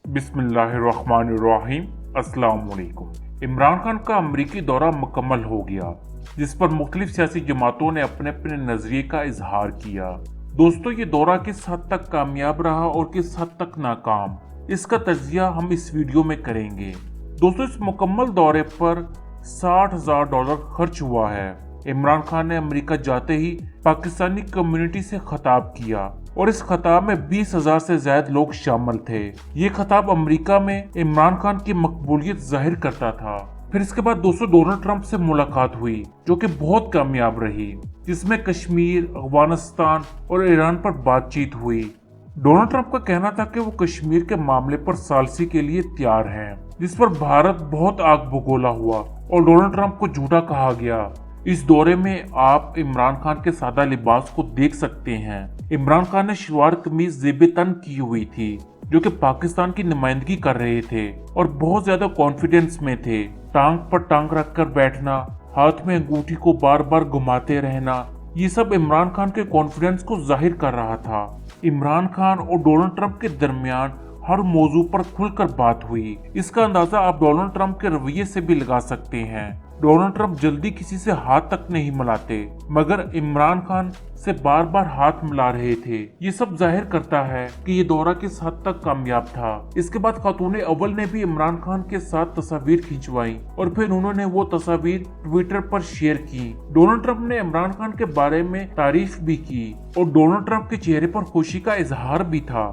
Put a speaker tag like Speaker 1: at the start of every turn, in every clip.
Speaker 1: बिस्मिल्लाहिर्रहमानिर्रहीम। अस्सलाम वालेकुम। इमरान खान का अमरीकी दौरा मुकम्मल हो गया, जिस पर मुख्तलिफ सियासी जमातों ने अपने अपने नजरिए का इजहार किया। दोस्तों, ये दौरा किस हद तक कामयाब रहा और किस हद तक नाकाम, इसका तज्जिया हम इस वीडियो में करेंगे। दोस्तों, इस मुकम्मल दौरे पर $60,000 खर्च हुआ है। इमरान खान ने अमेरिका जाते ही पाकिस्तानी कम्युनिटी से खिताब किया और इस खिताब में 20,000 से ज्यादा लोग शामिल थे। ये खिताब अमेरिका में इमरान खान की मकबूलियत जाहिर करता था। फिर इसके बाद दोस्तों डोनाल्ड ट्रंप से मुलाकात हुई, जो कि बहुत कामयाब रही, जिसमें कश्मीर, अफगानिस्तान और ईरान पर बातचीत हुई। डोनाल्ड ट्रंप का कहना था कि वो कश्मीर के मामले पर सालसी के लिए तैयार हैं, जिस पर भारत बहुत आग बगोला हुआ और डोनाल्ड ट्रंप को झूठा कहा गया। इस दौरे में आप इमरान खान के सादा लिबास को देख सकते हैं। इमरान खान ने शलवार कमीज ज़ेब तन की हुई थी, जो कि पाकिस्तान की नुमाइंदगी कर रहे थे और बहुत ज्यादा कॉन्फिडेंस में थे। टांग पर टांग रखकर बैठना, हाथ में अंगूठी को बार बार घुमाते रहना, ये सब इमरान खान के कॉन्फिडेंस को जाहिर कर रहा था। इमरान खान और डोनाल्ड ट्रंप के दरमियान हर मौजू पर खुलकर बात हुई। इसका अंदाजा आप डोनाल्ड ट्रंप के रवैये से भी लगा सकते हैं। डोनाल्ड ट्रंप जल्दी किसी से हाथ तक नहीं मिलाते, मगर इमरान खान से बार बार हाथ मिला रहे थे। ये सब जाहिर करता है कि ये दौरा किस हद तक कामयाब था। इसके बाद खातून अव्वल ने भी इमरान खान के साथ तस्वीर खिंचवाई और फिर उन्होंने वो तस्वीर ट्विटर पर शेयर की। डोनाल्ड ट्रंप ने इमरान खान के बारे में तारीफ भी की और डोनाल्ड ट्रंप के चेहरे पर खुशी का इजहार भी था।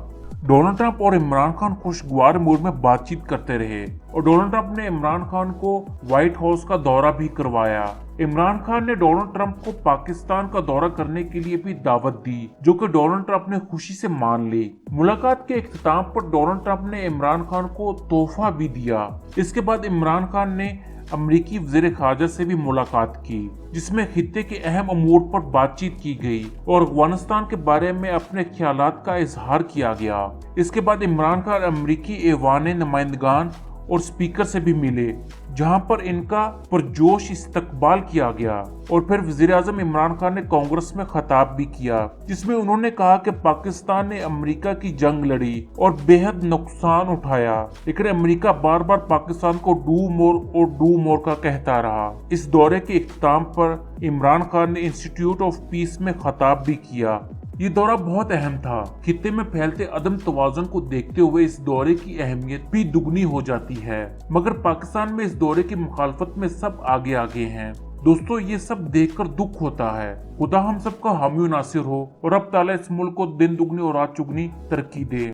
Speaker 1: डोनाल्ड ट्रंप और इमरान खान खुशगवार मूड में बातचीत करते रहे और डोनाल्ड ट्रंप ने इमरान खान को व्हाइट हाउस का दौरा भी करवाया। इमरान खान ने डोनाल्ड ट्रंप को पाकिस्तान का दौरा करने के लिए भी दावत दी, जो कि डोनाल्ड ट्रंप ने खुशी से मान ली। मुलाकात के इख्तिताम पर डोनाल्ड ट्रंप ने इमरान खान को तोहफा भी दिया। इसके बाद इमरान खान ने अमरीकी वज़ीर ख़ारजा से भी मुलाकात की, जिसमें खित्ते के अहम अमूर पर बातचीत की गई और अफगानिस्तान के बारे में अपने ख्यालात का इजहार किया गया। इसके बाद इमरान खान अमरीकी ऐवान नुमाइंदगान और स्पीकर से भी मिले, जहां पर इनका पुरजोश इस्तकबाल किया गया। और फिर वज़ीर आज़म इमरान खान ने कांग्रेस में खिताब भी किया, जिसमें उन्होंने कहा कि पाकिस्तान ने अमेरिका की जंग लड़ी और बेहद नुकसान उठाया, लेकिन अमेरिका बार बार पाकिस्तान को डू मोर का कहता रहा। इस दौरे के इख्तिताम पर इमरान खान ने इंस्टीट्यूट ऑफ पीस में खिताब भी किया। ये दौरा बहुत अहम था। खित्ते में फैलते अदम तवाज़ुन को देखते हुए इस दौरे की अहमियत भी दुगनी हो जाती है, मगर पाकिस्तान में इस दौरे की मुखालफत में सब आगे आगे हैं। दोस्तों, ये सब देखकर दुख होता है। खुदा हम सबका हामी नासिर हो और अब ताला इस मुल्क को दिन दुगनी और रात चुगनी तरक्की दे।